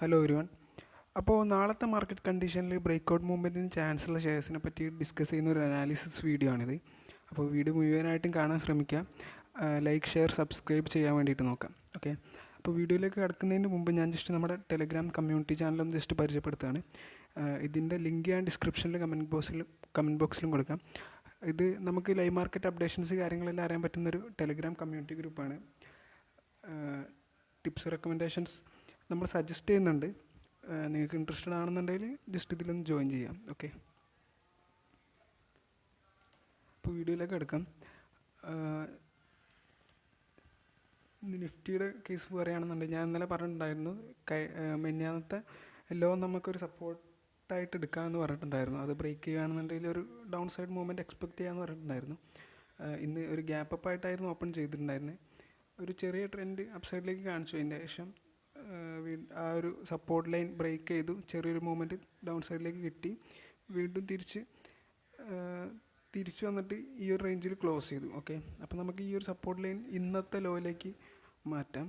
Hello everyone. അപ്പോൾ നാളത്തെ market കണ്ടീഷനിൽ ബ്രേക്ക്ഔട്ട് മൂവ്മെൻറ്റിന് ചാൻസ് ഉള്ള ഷെയർസിനെ പറ്റി ഡിസ്കസ് ചെയ്യുന്ന ഒരു അനാലിസിസ് വീഡിയോ ആണിത്. അപ്പോൾ വീഡിയോ മുഴുവനായിട്ടും കാണാൻ ശ്രമിക്കുക. ലൈക്ക്, ഷെയർ, സബ്സ്ക്രൈബ് ചെയ്യാൻ വേണ്ടിയിട്ട് നോക്കാം. ഓക്കെ. അപ്പോൾ വീഡിയോയിലേക്ക് കടക്കുന്നതിന് മുമ്പ് ഞാൻ ജസ്റ്റ് നമ്മുടെ ടെലഗ്രാം കമ്മ്യൂണിറ്റി ചാനലൊന്ന് ജസ്റ്റ് പരിചയപ്പെടുത്തുകയാണ്. ഇതിൻ്റെ ലിങ്ക് ഞാൻ ഡിസ്ക്രിപ്ഷനിൽ കമൻറ്റ് ബോക്സിലും കൊടുക്കാം. ഇത് നമുക്ക് ലൈവ് മാർക്കറ്റ് അപ്ഡേഷൻസ് കാര്യങ്ങളെല്ലാം അറിയാൻ പറ്റുന്നൊരു ടെലഗ്രാം കമ്മ്യൂണിറ്റി ഗ്രൂപ്പാണ്. ടിപ്സ് റെക്കമെൻഡേഷൻസ് നമ്മൾ സജസ്റ്റ് ചെയ്യുന്നുണ്ട്. നിങ്ങൾക്ക് ഇൻട്രസ്റ്റഡ് ആണെന്നുണ്ടെങ്കിൽ ജസ്റ്റ് ഇതിലൊന്ന് ജോയിൻ ചെയ്യാം. ഓക്കെ. അപ്പോൾ വീഡിയോയിലേക്ക് എടുക്കാം. നിഫ്റ്റിയുടെ കേസ് പറയുകയാണെന്നുണ്ടെങ്കിൽ ഞാൻ ഇന്നലെ പറഞ്ഞിട്ടുണ്ടായിരുന്നു, മെഞ്ഞാന്നത്തെ ലോ നമുക്കൊരു സപ്പോർട്ടായിട്ട് എടുക്കാമെന്ന് പറഞ്ഞിട്ടുണ്ടായിരുന്നു. അത് ബ്രേക്ക് ചെയ്യുകയാണെന്നുണ്ടെങ്കിൽ ഒരു ഡൗൺ സൈഡ് മൂവ്മെൻറ്റ് എക്സ്പെക്റ്റ് ചെയ്യാമെന്ന് പറഞ്ഞിട്ടുണ്ടായിരുന്നു. ഇന്ന് ഒരു ഗ്യാപ്പ് അപ്പ് ആയിട്ടായിരുന്നു ഓപ്പൺ ചെയ്തിട്ടുണ്ടായിരുന്നത്. ഒരു ചെറിയ ട്രെൻഡ് അപ്പ് സൈഡിലേക്ക് കാണിച്ചു. അതിൻ്റെ ശേഷം ആ ഒരു സപ്പോർട്ട് ലൈൻ ബ്രേക്ക് ചെയ്തു, ചെറിയൊരു മൂവ്മെൻറ്റ് ഡൗൺ സൈഡിലേക്ക് കിട്ടി, വീണ്ടും തിരിച്ചു വന്നിട്ട് ഈ ഒരു റേഞ്ചിൽ ക്ലോസ് ചെയ്തു. ഓക്കെ. അപ്പോൾ നമുക്ക് ഈ ഒരു സപ്പോർട്ട് ലൈൻ ഇന്നത്തെ ലോയിലേക്ക് മാറ്റാം.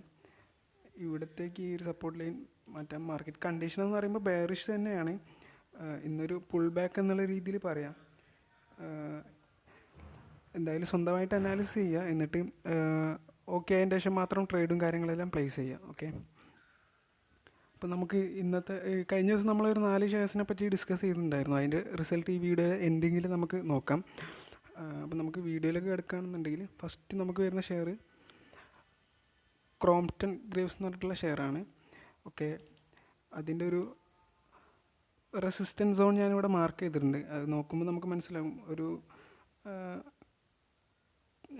ഇവിടത്തേക്ക് ഈ ഒരു സപ്പോർട്ട് ലൈൻ മാറ്റാം. മാർക്കറ്റ് കണ്ടീഷൻ എന്ന് പറയുമ്പോൾ ബെയറിഷ് തന്നെയാണ്. ഇന്നൊരു പുൾ ബാക്ക് എന്നുള്ള രീതിയിൽ പറയാം. എന്തായാലും സ്വന്തമായിട്ട് അനാലിസിസ് ചെയ്യുക, എന്നിട്ട് ഓക്കെ അതിൻ്റെ ശേഷം മാത്രം ട്രേഡും കാര്യങ്ങളെല്ലാം പ്ലേസ് ചെയ്യുക. ഓക്കെ. അപ്പോൾ നമുക്ക് ഇന്നത്തെ കഴിഞ്ഞ ദിവസം നമ്മളൊരു 4 ഷെയർസിനെ പറ്റി ഡിസ്കസ് ചെയ്തിട്ടുണ്ടായിരുന്നു. അതിൻ്റെ റിസൾട്ട് ഈ വീഡിയോ എൻഡിങ്ങിൽ നമുക്ക് നോക്കാം. അപ്പോൾ നമുക്ക് വീഡിയോയിലേക്ക് കിടക്കുകയാണെന്നുണ്ടെങ്കിൽ ഫസ്റ്റ് നമുക്ക് വരുന്ന ഷെയർ ക്രോംപ്റ്റൺ ഗ്രേവ്സ് എന്ന് പറഞ്ഞിട്ടുള്ള ഷെയറാണ്. ഓക്കെ. അതിൻ്റെ ഒരു റെസിസ്റ്റൻസ് സോൺ ഞാനിവിടെ മാർക്ക് ചെയ്തിട്ടുണ്ട്. അത് നോക്കുമ്പോൾ നമുക്ക് മനസ്സിലാവും, ഒരു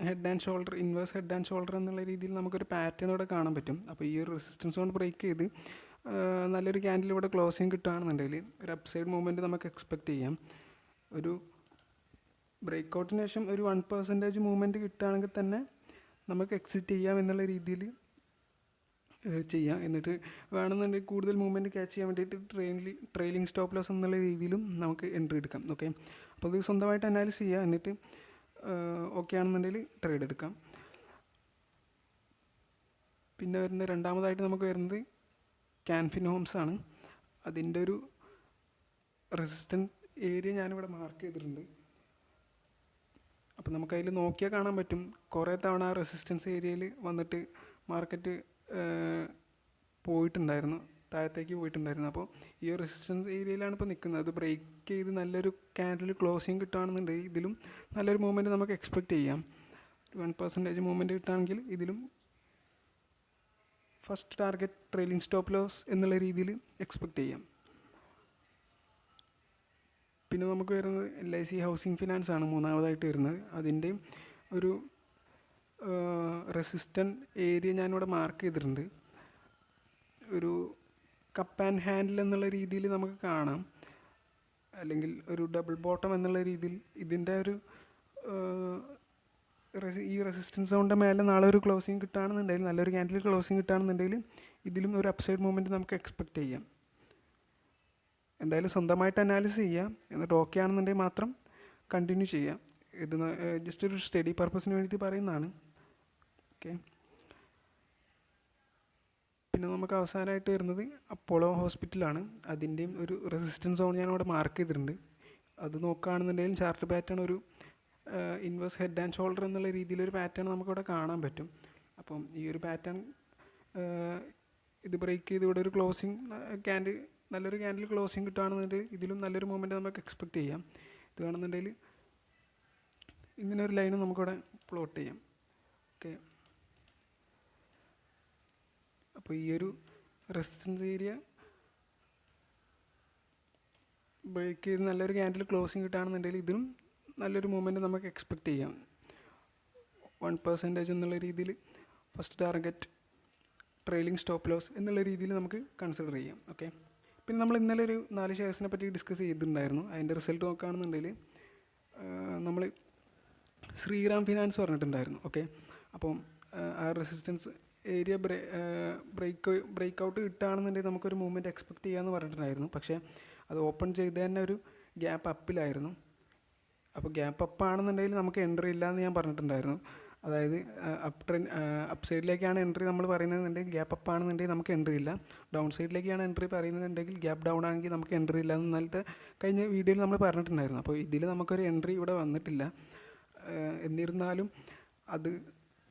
head and shoulder, inverse head and shoulder എന്നുള്ള രീതിയിൽ നമുക്കൊരു പാറ്റേൺ ഇവിടെ കാണാൻ പറ്റും. അപ്പോൾ ഈ ഒരു റെസിസ്റ്റൻസ് സോൺ ബ്രേക്ക് ചെയ്ത് നല്ലൊരു ക്യാൻഡിൽ ഇവിടെ ക്ലോസിങ് കിട്ടുകയാണെന്നുണ്ടെങ്കിൽ ഒരു അപ്സൈഡ് മൂവ്മെൻറ്റ് നമുക്ക് എക്സ്പെക്റ്റ് ചെയ്യാം. ഒരു ബ്രേക്ക്ഔട്ടിന് ശേഷം ഒരു 1% മൂവ്മെൻറ്റ് കിട്ടുകയാണെങ്കിൽ തന്നെ നമുക്ക് എക്സിറ്റ് ചെയ്യാം എന്നുള്ള രീതിയിൽ ചെയ്യാം. എന്നിട്ട് വേണമെന്നുണ്ടെങ്കിൽ കൂടുതൽ മൂവ്മെൻറ്റ് ക്യാച്ച് ചെയ്യാൻ വേണ്ടിയിട്ട് ട്രെയിലിംഗ് സ്റ്റോപ്പ് ലോസ് എന്നുള്ള രീതിയിലും നമുക്ക് എൻട്രി എടുക്കാം. ഓക്കെ. അപ്പോൾ ഇത് സ്വന്തമായിട്ട് അനാലിസ് ചെയ്യുക, എന്നിട്ട് ഓക്കെ ആണെന്നുണ്ടെങ്കിൽ ട്രേഡ് എടുക്കാം. പിന്നെ വരുന്ന രണ്ടാമതായിട്ട് നമുക്ക് വരുന്നത് ക്യാൻഫിൻ ഹോംസ് ആണ്. അതിൻ്റെ ഒരു റെസിസ്റ്റൻറ്റ് ഏരിയ ഞാനിവിടെ മാർക്ക് ചെയ്തിട്ടുണ്ട്. അപ്പോൾ നമുക്കതിൽ നോക്കിയാൽ കാണാൻ പറ്റും, കുറേ തവണ ആ റെസിസ്റ്റൻസ് ഏരിയയിൽ വന്നിട്ട് മാർക്കറ്റ് പോയിട്ടുണ്ടായിരുന്നു, താഴത്തേക്ക് പോയിട്ടുണ്ടായിരുന്നു. അപ്പോൾ ഈ റെസിസ്റ്റൻസ് ഏരിയയിലാണ് ഇപ്പോൾ നിൽക്കുന്നത്. അത് ബ്രേക്ക് ചെയ്ത് നല്ലൊരു ക്യാൻഡിൽ ക്ലോസിങ് കിട്ടുകയാണെന്നുണ്ടെങ്കിൽ ഇതിലും നല്ലൊരു മൂവ്മെൻറ്റ് നമുക്ക് എക്സ്പെക്റ്റ് ചെയ്യാം. 1% മൂവ്മെൻറ്റ് കിട്ടുകയാണെങ്കിൽ ഇതിലും first target trailing stop loss എന്നുള്ള രീതിയിൽ എക്സ്പെക്റ്റ് ചെയ്യാം. പിന്നെ നമുക്ക് വരുന്നത് LIC ഹൗസിംഗ് ഫിനാൻസ് ആണ് മൂന്നാമതായിട്ട് വരുന്നത്. അതിൻ്റെയും ഒരു റെസിസ്റ്റൻറ്റ് ഏരിയ ഞാനിവിടെ മാർക്ക് ചെയ്തിട്ടുണ്ട്. ഒരു കപ്പ് ആൻഡ് ഹാൻഡിൽ എന്നുള്ള രീതിയിൽ നമുക്ക് കാണാം, അല്ലെങ്കിൽ ഒരു ഡബിൾ ബോട്ടം എന്നുള്ള രീതിയിൽ. ഇതിൻ്റെ ഒരു ഈ റെസിസ്റ്റൻസ് സോണിൻ്റെ മേലെ നാളെ ഒരു ക്ലോസിങ് കിട്ടുകയാണെന്നുണ്ടെങ്കിൽ, നല്ലൊരു ക്യാൻഡിൽ ക്ലോസിങ് കിട്ടുകയാണെന്നുണ്ടെങ്കിൽ ഇതിലും ഒരു അപ്സൈഡ് മൂവ്മെൻറ്റ് നമുക്ക് എക്സ്പെക്റ്റ് ചെയ്യാം. എന്തായാലും സ്വന്തമായിട്ട് അനാലിസിസ് ചെയ്യാം, എന്നിട്ട് ഓക്കെ ആണെന്നുണ്ടെങ്കിൽ മാത്രം കണ്ടിന്യൂ ചെയ്യാം. ഇത് ജസ്റ്റ് ഒരു സ്റ്റഡി പർപ്പസിന് വേണ്ടിയിട്ട് പറയുന്നതാണ്. ഓക്കെ. പിന്നെ നമുക്ക് അവസാനമായിട്ട് വരുന്നത് അപ്പോളോ ഹോസ്പിറ്റലാണ്. അതിൻ്റെയും ഒരു റെസിസ്റ്റൻസ് സോൺ ഞാനിവിടെ മാർക്ക് ചെയ്തിട്ടുണ്ട്. അത് നോക്കുകയാണെന്നുണ്ടെങ്കിലും ചാർട്ട് പാറ്റേൺ ഒരു ഇൻവേഴ്സ് ഹെഡ് ആൻഡ് ഷോൾഡർ എന്നുള്ള രീതിയിലൊരു പാറ്റേൺ നമുക്കിവിടെ കാണാൻ പറ്റും. അപ്പം ഈ ഒരു പാറ്റേൺ ഇത് ബ്രേക്ക് ചെയ്ത് ഇവിടെ ഒരു ക്ലോസിങ് നല്ലൊരു ക്യാൻഡിൽ ക്ലോസിങ് കിട്ടുകയാണെന്നുണ്ടെങ്കിൽ ഇതിലും നല്ലൊരു മൂവ്മെൻറ്റ് നമുക്ക് എക്സ്പെക്റ്റ് ചെയ്യാം. ഇത് കാണുന്നുണ്ടെങ്കിൽ ഇങ്ങനെ ഒരു ലൈന് നമുക്കിവിടെ പ്ലോട്ട് ചെയ്യാം. ഓക്കെ. അപ്പോൾ ഈ ഒരു റെസിസ്റ്റൻസ് ഏരിയ ബ്രേക്ക് ചെയ്ത് നല്ലൊരു ക്യാൻഡിൽ ക്ലോസിങ് കിട്ടുകയാണെന്നുണ്ടെങ്കിൽ ഇതിലും നല്ലൊരു മൂവ്മെൻറ്റ് നമുക്ക് എക്സ്പെക്റ്റ് ചെയ്യാം. 1% എന്നുള്ള രീതിയിൽ first target trailing stop loss എന്നുള്ള രീതിയിൽ നമുക്ക് കൺസിഡർ ചെയ്യാം. ഓക്കെ. പിന്നെ നമ്മൾ ഇന്നലെ ഒരു 4 ഷെയർസിനെ പറ്റി ഡിസ്കസ് ചെയ്തിട്ടുണ്ടായിരുന്നു. അതിൻ്റെ റിസൾട്ട് നോക്കുകയാണെന്നുണ്ടെങ്കിൽ നമ്മൾ ശ്രീറാം ഫിനാൻസ് പറഞ്ഞിട്ടുണ്ടായിരുന്നു. ഓക്കെ. അപ്പം ആ റെസിസ്റ്റൻസ് ഏരിയ ബ്രേക്ക് ഔട്ട് കിട്ടുകയാണെന്നുണ്ടെങ്കിൽ നമുക്കൊരു മൂവ്മെൻറ്റ് എക്സ്പെക്റ്റ് ചെയ്യാമെന്ന് പറഞ്ഞിട്ടുണ്ടായിരുന്നു. പക്ഷേ അത് ഓപ്പൺ ചെയ്ത് തന്നെ ഒരു ഗ്യാപ്പ് അപ്പിലായിരുന്നു. അപ്പോൾ ഗ്യാപ്പ് അപ്പ് ആണെന്നുണ്ടെങ്കിൽ നമുക്ക് എൻട്രി ഇല്ലയെന്ന് ഞാൻ പറഞ്ഞിട്ടുണ്ടായിരുന്നു. അതായത് അപ്പ് സൈഡിലേക്കാണ് എൻട്രി നമ്മൾ പറയുന്നതെന്നുണ്ടെങ്കിൽ ഗ്യാപ്പ് അപ്പ് ആണെന്നുണ്ടെങ്കിൽ നമുക്ക് എൻട്രി ഇല്ല. ഡൗൺ സൈഡിലേക്കാണ് എൻട്രി പറയുന്നതെന്നുണ്ടെങ്കിൽ ഗ്യാപ്പ് ഡൗൺ ആണെങ്കിൽ നമുക്ക് എൻട്രി ഇല്ല എന്ന് ഇന്നലത്തെ കഴിഞ്ഞ വീഡിയോയിൽ നമ്മൾ പറഞ്ഞിട്ടുണ്ടായിരുന്നു. അപ്പോൾ ഇതിൽ നമുക്കൊരു എൻട്രി ഇവിടെ വന്നിട്ടില്ല. എന്നിരുന്നാലും അത്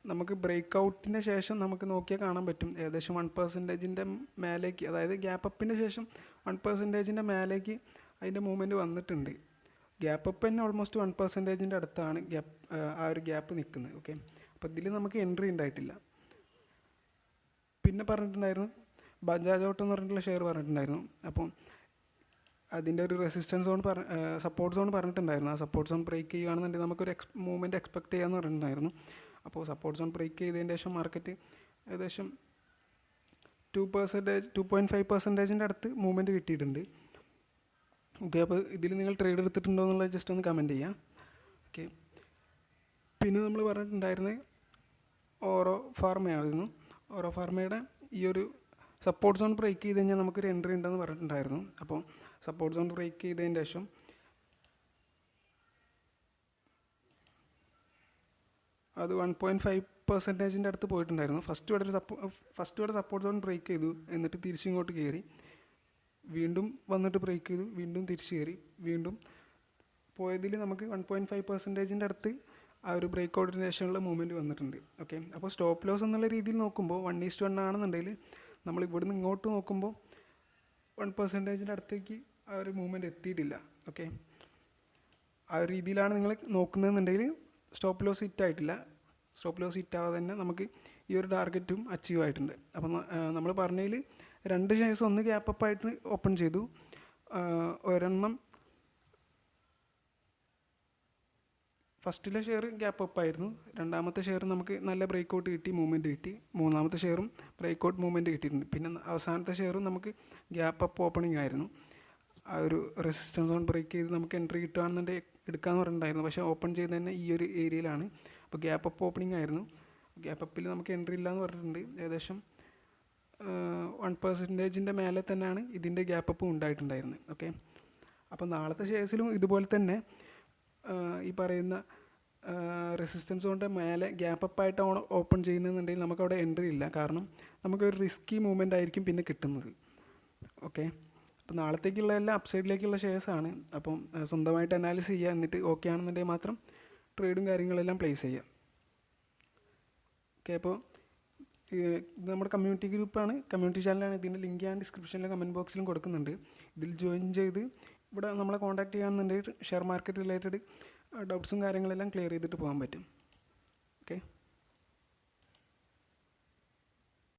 നമുക്ക് ബ്രേക്ക് ഔട്ടിൻ്റെ ശേഷം നമുക്ക് നോക്കിയാൽ കാണാൻ പറ്റും ഏകദേശം 1%-ൻ്റെ മേലേക്ക്, അതായത് ഗ്യാപ്പ് അപ്പിൻ്റെ ശേഷം 1%-ൻ്റെ മേലേക്ക് അതിൻ്റെ മൂവ്മെൻറ്റ് വന്നിട്ടുണ്ട്. ഗ്യാപ്പ് അപ്പ് തന്നെ ഓൾമോസ്റ്റ് 1%-ൻ്റെ അടുത്താണ് ആ ഒരു ഗ്യാപ്പ് നിൽക്കുന്നത്. ഓക്കെ, അപ്പോൾ ഇതിൽ നമുക്ക് എൻട്രി ഉണ്ടായിട്ടില്ല. പിന്നെ പറഞ്ഞിട്ടുണ്ടായിരുന്നു ബജാജ് ഓട്ടോ എന്ന് പറഞ്ഞിട്ടുള്ള ഷെയർ പറഞ്ഞിട്ടുണ്ടായിരുന്നു. അപ്പം അതിൻ്റെ ഒരു റെസിസ്റ്റൻസ് സോൺ സപ്പോർട്ട് സോൺ പറഞ്ഞിട്ടുണ്ടായിരുന്നു. ആ സപ്പോർട്ട് സോൺ ബ്രേക്ക് ചെയ്യുകയാണെന്നുണ്ടെങ്കിൽ നമുക്കൊരു മൂവ്മെൻറ്റ് എക്സ്പെക്ട് ചെയ്യാമെന്ന് പറഞ്ഞിട്ടുണ്ടായിരുന്നു. അപ്പോൾ സപ്പോർട്ട് സോൺ ബ്രേക്ക് ചെയ്തതിന് ശേഷം മാർക്കറ്റ് ഏകദേശം 2.5%-ൻ്റെ അടുത്ത് മൂവ്മെൻറ്റ് കിട്ടിയിട്ടുണ്ട്. ഓക്കെ, അപ്പോൾ ഇതിൽ നിങ്ങൾ ട്രേഡ് എടുത്തിട്ടുണ്ടോ എന്നുള്ളത് ജസ്റ്റ് ഒന്ന് കമൻറ്റ് ചെയ്യാം. ഓക്കെ, പിന്നെ നമ്മൾ പറഞ്ഞിട്ടുണ്ടായിരുന്നത് ഓറോ ഫാർമയായിരുന്നു. ഓറോ ഫാർമയുടെ ഈ ഒരു സപ്പോർട്ട് സോൺ ബ്രേക്ക് ചെയ്ത് കഴിഞ്ഞാൽ നമുക്കൊരു എൻട്രി ഉണ്ടെന്ന് പറഞ്ഞിട്ടുണ്ടായിരുന്നു. അപ്പോൾ സപ്പോർട്ട് സോൺ ബ്രേക്ക് ചെയ്തതിന് ശേഷം അത് 1.5%-ൻ്റെ അടുത്ത് പോയിട്ടുണ്ടായിരുന്നു. ഫസ്റ്റ് ഇവിടെ സപ്പോർട്ട് സോൺ ബ്രേക്ക് ചെയ്തു, എന്നിട്ട് തിരിച്ചിങ്ങോട്ട് കയറി, വീണ്ടും വന്നിട്ട് ബ്രേക്ക് ചെയ്തു, വീണ്ടും തിരിച്ച് കയറി, വീണ്ടും പോയതിൽ നമുക്ക് 1.5%-ൻ്റെ അടുത്ത് ആ ഒരു ബ്രേക്ക് ഔട്ടിന് ശേഷമുള്ള മൂവ്മെൻറ്റ് വന്നിട്ടുണ്ട്. ഓക്കെ, അപ്പോൾ സ്റ്റോപ്പ് ലോസ് എന്നുള്ള രീതിയിൽ നോക്കുമ്പോൾ 1:1 ആണെന്നുണ്ടെങ്കിൽ നമ്മൾ ഇവിടുന്ന് ഇങ്ങോട്ട് നോക്കുമ്പോൾ 1%-ൻ്റെ അടുത്തേക്ക് ആ ഒരു മൂവ്മെൻറ്റ് എത്തിയിട്ടില്ല. ഓക്കെ, ആ ഒരു രീതിയിലാണ് നിങ്ങൾ നോക്കുന്നതെന്നുണ്ടെങ്കിൽ സ്റ്റോപ്പ് ലോസ് ഹിറ്റ് ആയിട്ടില്ല. സ്റ്റോപ്പ് ലോസ് ഹിറ്റ് ആവാതെ തന്നെ നമുക്ക് ഈ ഒരു ടാർഗറ്റും അച്ചീവ് ആയിട്ടുണ്ട്. അപ്പം നമ്മൾ പറഞ്ഞതിൽ 2 ഷെയർസ് ഒന്ന് ഗ്യാപ്പ് അപ്പ് ആയിട്ട് ഓപ്പൺ ചെയ്തു, ഒരെണ്ണം ഫസ്റ്റിലെ ഷെയർ ഗ്യാപ്പ് അപ്പ് ആയിരുന്നു, രണ്ടാമത്തെ ഷെയർ നമുക്ക് നല്ല ബ്രേക്ക് ഔട്ട് കിട്ടി, മൂവ്മെൻറ്റ് കിട്ടി, മൂന്നാമത്തെ ഷെയറും ബ്രേക്ക് ഔട്ട് മൂവ്മെൻറ്റ് കിട്ടിയിട്ടുണ്ട്. പിന്നെ അവസാനത്തെ ഷെയറും നമുക്ക് ഗ്യാപ്പ് അപ്പ് ഓപ്പണിംഗ് ആയിരുന്നു. ആ ഒരു റെസിസ്റ്റൻസ് സോൺ ബ്രേക്ക് ചെയ്ത് നമുക്ക് എൻട്രി കിട്ടുകയാണെന്നുണ്ടെങ്കിൽ എടുക്കാമെന്ന് പറഞ്ഞിട്ടുണ്ടായിരുന്നു. പക്ഷേ ഓപ്പൺ ചെയ്ത് തന്നെ ഈ ഒരു ഏരിയയിലാണ്. അപ്പോൾ ഗ്യാപ്പ് അപ്പ് ഓപ്പണിംഗ് ആയിരുന്നു. ഗ്യാപ്പ് അപ്പിൽ നമുക്ക് എൻട്രി ഇല്ല എന്ന് പറഞ്ഞിട്ടുണ്ട്. ഏകദേശം 1%-ൻ്റെ മേലെ തന്നെയാണ് ഇതിൻ്റെ ഗ്യാപ്പ് അപ്പ് ഉണ്ടായിട്ടുണ്ടായിരുന്നത്. ഓക്കെ, അപ്പോൾ നാളത്തെ ഷെയർസിലും ഇതുപോലെ തന്നെ ഈ പറയുന്ന റെസിസ്റ്റൻസ് കൊണ്ട് മേലെ ഗ്യാപ്പ് അപ്പ് ആയിട്ട് ഓപ്പൺ ചെയ്യുന്നതെന്നുണ്ടെങ്കിൽ നമുക്കവിടെ എൻട്രി ഇല്ല. കാരണം നമുക്കൊരു റിസ്കി മൂവ്മെൻ്റ് ആയിരിക്കും പിന്നെ കിട്ടുന്നത്. ഓക്കെ, അപ്പോൾ നാളത്തേക്കുള്ള എല്ലാം അപ്സൈഡിലേക്കുള്ള ഷെയർസാണ്. അപ്പം സ്വന്തമായിട്ട് അനാലിസിസ് ചെയ്യുക, എന്നിട്ട് ഓക്കെ ആണെന്നുണ്ടെങ്കിൽ മാത്രം ട്രേഡും കാര്യങ്ങളെല്ലാം പ്ലേസ് ചെയ്യുക. ഓക്കെ, അപ്പോൾ ഇത് നമ്മുടെ കമ്മ്യൂണിറ്റി ഗ്രൂപ്പാണ്, കമ്മ്യൂണിറ്റി ചാനലാണ്. ഇതിൻ്റെ ലിങ്ക് ഞാൻ ഡിസ്ക്രിപ്ഷനിലും കമൻറ്റ് ബോക്സിലും കൊടുക്കുന്നുണ്ട്. ഇതിൽ ജോയിൻ ചെയ്ത് ഇവിടെ നമ്മളെ കോൺടാക്ട് ചെയ്യുകയാണെന്നുണ്ടെങ്കിൽ ഷെയർ മാർക്കറ്റ് റിലേറ്റഡ് ഡൗട്ട്സും കാര്യങ്ങളെല്ലാം ക്ലിയർ ചെയ്തിട്ട് പോകാൻ പറ്റും.